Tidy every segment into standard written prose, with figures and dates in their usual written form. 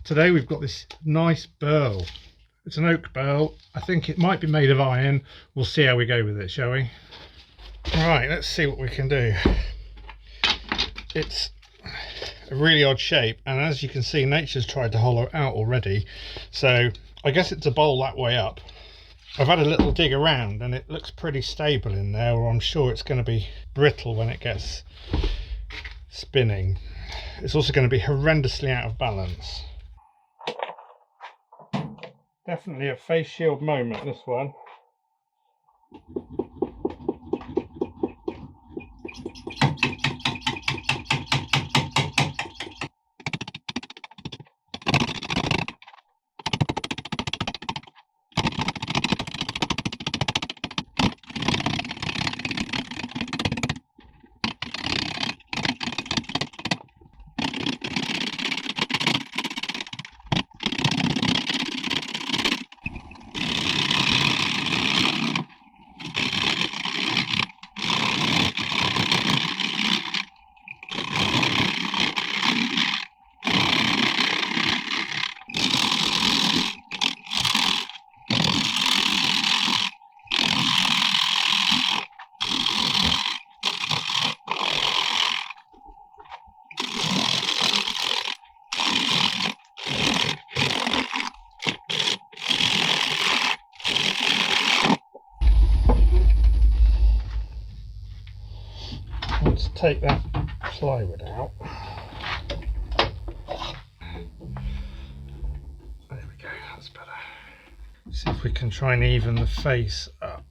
Today we've got this nice burl. It's an oak burl. I think it might be made of iron. We'll see how we go with it, shall we? Right, let's see what we can do. It's a really odd shape, and as you can see, nature's tried to hollow it out already. So I guess it's a bowl that way up. I've had a little dig around and it looks pretty stable in there, or I'm sure it's going to be brittle when it gets spinning. It's also going to be horrendously out of balance. Definitely a face shield moment, this one. Let's take that plywood out. There we go, that's better. See if we can try and even the face up.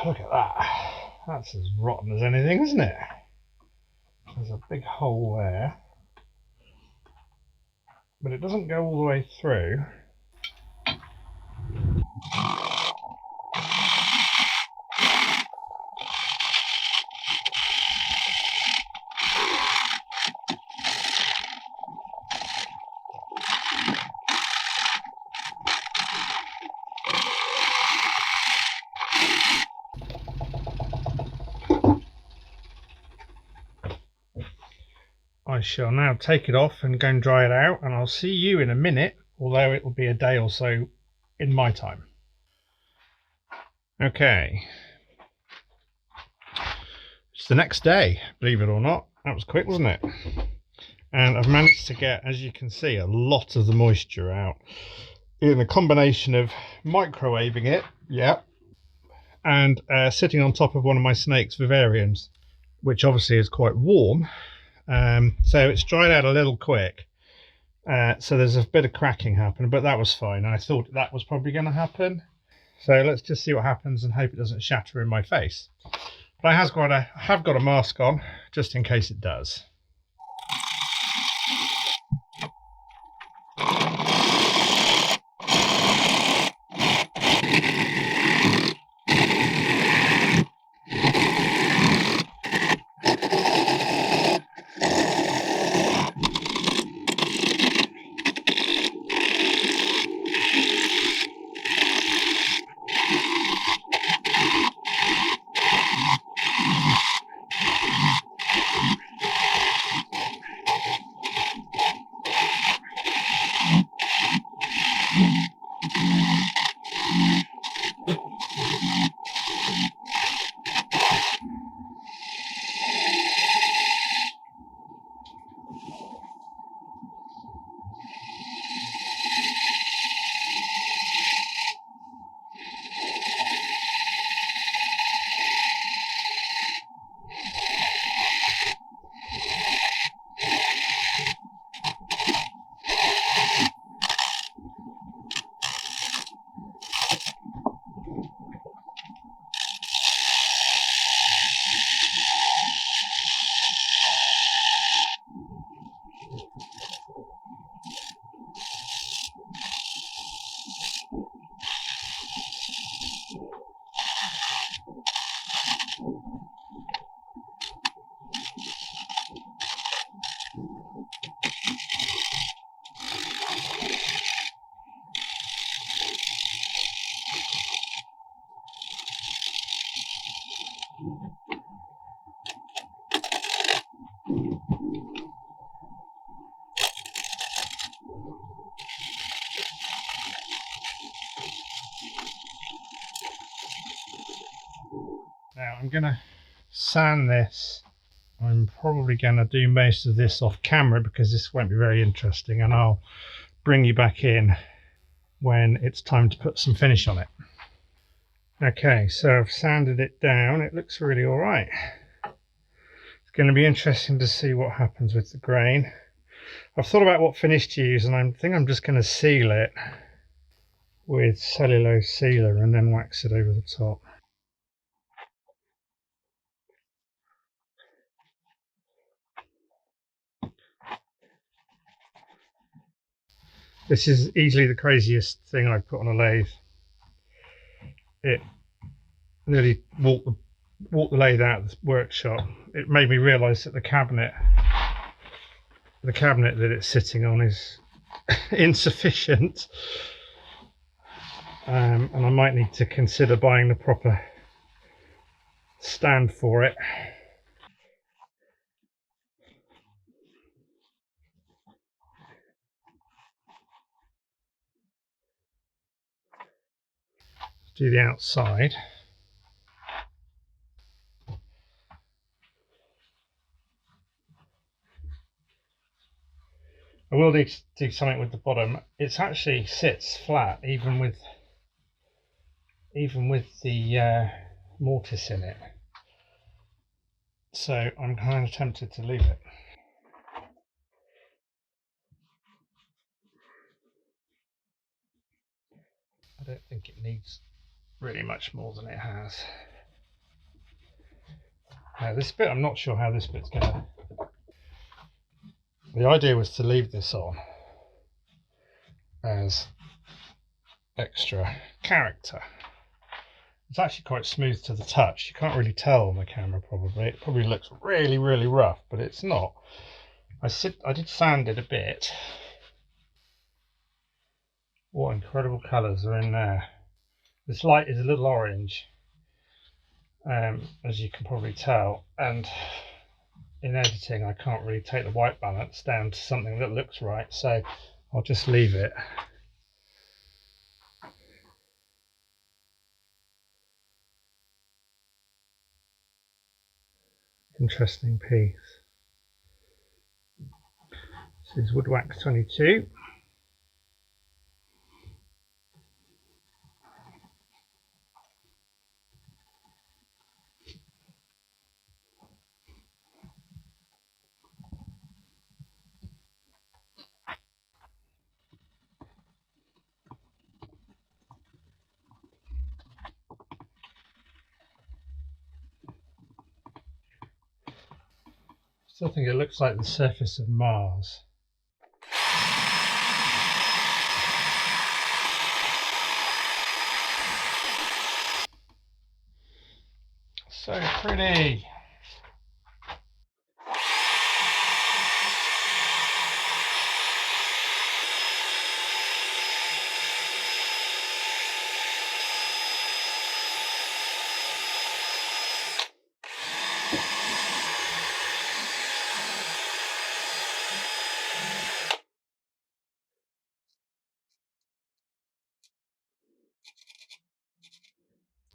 Look at that. That's as rotten as anything, isn't it? There's a big hole there, but it doesn't go all the way through. I shall now take it off and go and dry it out, and I'll see you in a minute, although it will be a day or so in my time. Okay, it's the next day, believe it or not. That was quick, wasn't it? And I've managed to get, as you can see, a lot of the moisture out in a combination of microwaving it, and sitting on top of one of my snake's vivariums, which obviously is quite warm. So it's dried out a little quick. So there's a bit of cracking happening, but that was fine. I thought that was probably going to happen. So let's just see what happens and hope it doesn't shatter in my face. But I have got a mask on just in case it does. Now I'm going to sand this. I'm probably going to do most of this off camera because this won't be very interesting, and I'll bring you back in when it's time to put some finish on it. Okay, so I've sanded it down. It looks really all right. It's going to be interesting to see what happens with the grain. I've thought about what finish to use, and I think I'm just going to seal it with cellulose sealer and then wax it over the top. This is easily the craziest thing I've put on a lathe. It nearly walked the lathe out of the workshop. It made me realise that the cabinet that it's sitting on is insufficient, and I might need to consider buying the proper stand for it. Do the outside. I will need to do something with the bottom. It actually sits flat even with the mortice in it. So I'm kind of tempted to leave it. I don't think it needs really much more than it has. Now this bit, I'm not sure how this bit's gonna. The idea was to leave this on as extra character. It's actually quite smooth to the touch. You can't really tell on the camera probably. It probably looks really, really rough, but it's not. I did sand it a bit. What incredible colours are in there. This light is a little orange, as you can probably tell, and in editing I can't really take the white balance down to something that looks right, so I'll just leave it. Interesting piece. This is Wood Wax 22. Still think it looks like the surface of Mars. So pretty.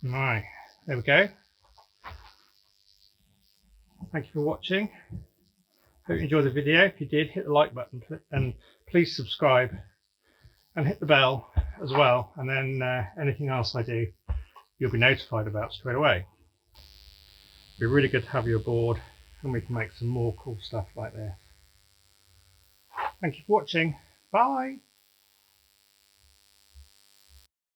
Right, there we go. Thank you for watching. Hope you enjoyed the video. If you did, hit the like button and please subscribe and hit the bell as well, and then anything else I do you'll be notified about straight away. It'd be really good to have you aboard and we can make some more cool stuff like this. Thank you for watching. Bye.